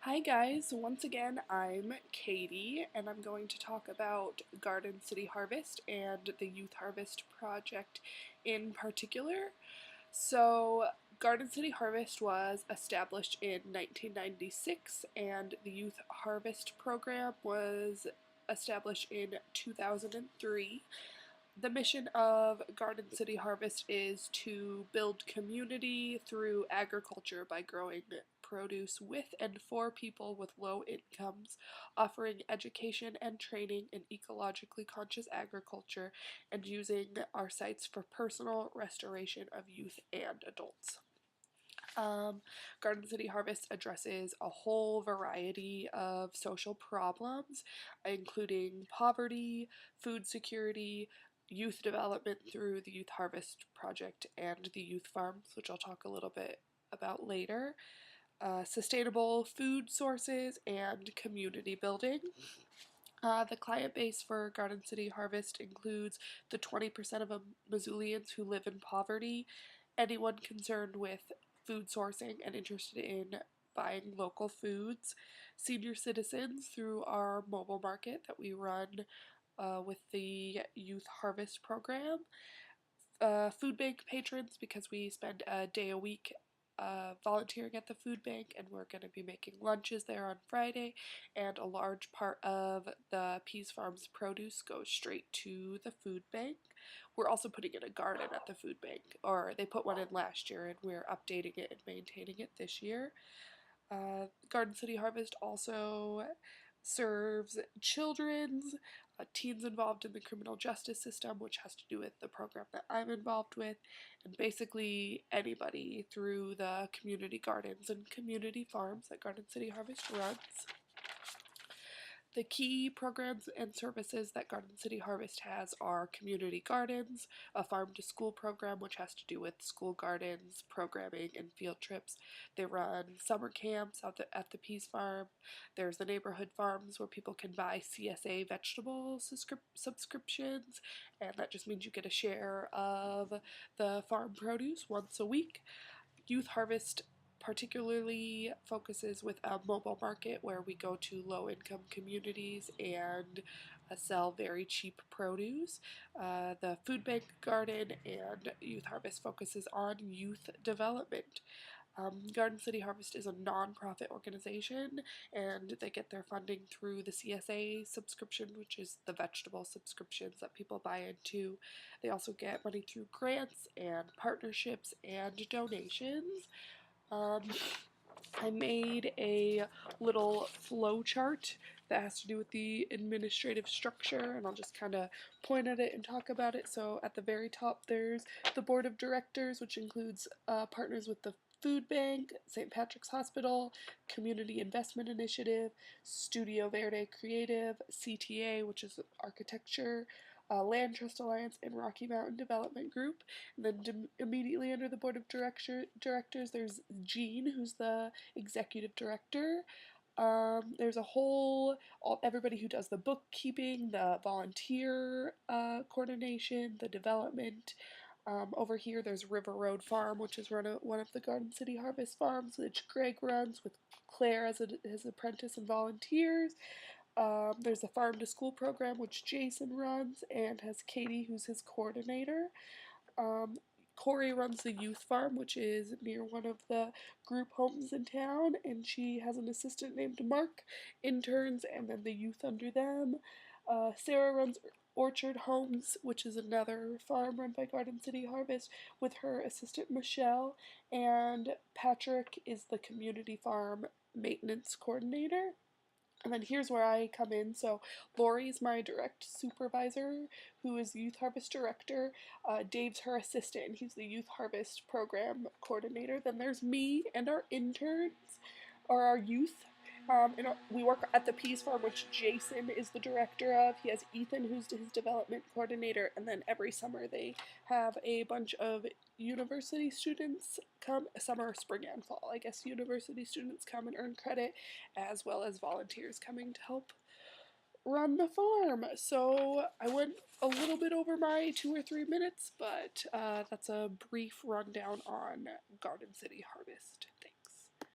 Hi guys, once again I'm Katie and I'm going to talk about Garden City Harvest and the Youth Harvest Project in particular. So Garden City Harvest was established in 1996 and the Youth Harvest Program was established in 2003. The mission of Garden City Harvest is to build community through agriculture by growing produce with and for people with low incomes, offering education and training in ecologically conscious agriculture, and using our sites for personal restoration of youth and adults. Garden City Harvest addresses a whole variety of social problems, including poverty, food security, youth development through the Youth Harvest Project and the youth farms, which I'll talk a little bit about later, sustainable food sources, and community building. The client base for Garden City Harvest includes the 20% of Missoulians who live in poverty, anyone concerned with food sourcing and interested in buying local foods, senior citizens through our mobile market that we run with the Youth Harvest Program, food bank patrons because we spend a day a week volunteering at the food bank and we're going to be making lunches there on Friday, and a large part of the Peas Farm's produce goes straight to the food bank. We're also putting in a garden at the food bank, or they put one in last year and we're updating it and maintaining it this year. Garden City Harvest also serves children's, teens involved in the criminal justice system, which has to do with the program that I'm involved with, and basically anybody through the community gardens and community farms that Garden City Harvest runs. The key programs and services that Garden City Harvest has are community gardens, a farm to school program which has to do with school gardens, programming, and field trips. They run summer camps at the Peas Farm. There's the neighborhood farms where people can buy CSA vegetable subscriptions, and that just means you get a share of the farm produce once a week. Youth Harvest particularly focuses with a mobile market where we go to low-income communities and sell very cheap produce. The Food Bank Garden and Youth Harvest focuses on youth development. Garden City Harvest is a non-profit organization and they get their funding through the CSA subscription, which is the vegetable subscriptions that people buy into. They also get money through grants and partnerships and donations. Um, I made a little flow chart that has to do with the administrative structure, and I'll just kind of point at it and talk about it. So at the very top there's the board of directors, which includes partners with the Food Bank, St. Patrick's Hospital, Community Investment Initiative, Studio Verde Creative, CTA, which is architecture, Land Trust Alliance, and Rocky Mountain Development Group. And then immediately under the board of directors, there's Jean, who's the executive director. There's a whole, everybody who does the bookkeeping, the volunteer coordination, the development. Over here there's River Road Farm, which is one of the Garden City Harvest farms, which Greg runs with Claire as his apprentice and volunteers. There's a farm to school program which Jason runs and has Katie, who's his coordinator. Um, Corey runs the youth farm, which is near one of the group homes in town, and she has an assistant named Mark, interns, and then the youth under them. Sarah runs Orchard Homes, which is another farm run by Garden City Harvest, with her assistant Michelle, and Patrick is the community farm maintenance coordinator. And then here's where I come in. So Lori's my direct supervisor, who is Youth Harvest director. Dave's her assistant, and he's the Youth Harvest program coordinator. Then there's me and our interns, or our youth. We work at the Peas Farm, which Jason is the director of. He has Ethan, who's his development coordinator, and then every summer they have a bunch of university students come, summer, spring, and fall. I guess university students come and earn credit, as well as volunteers coming to help run the farm. So I went a little bit over my 2 or 3 minutes, but that's a brief rundown on Garden City Harvest.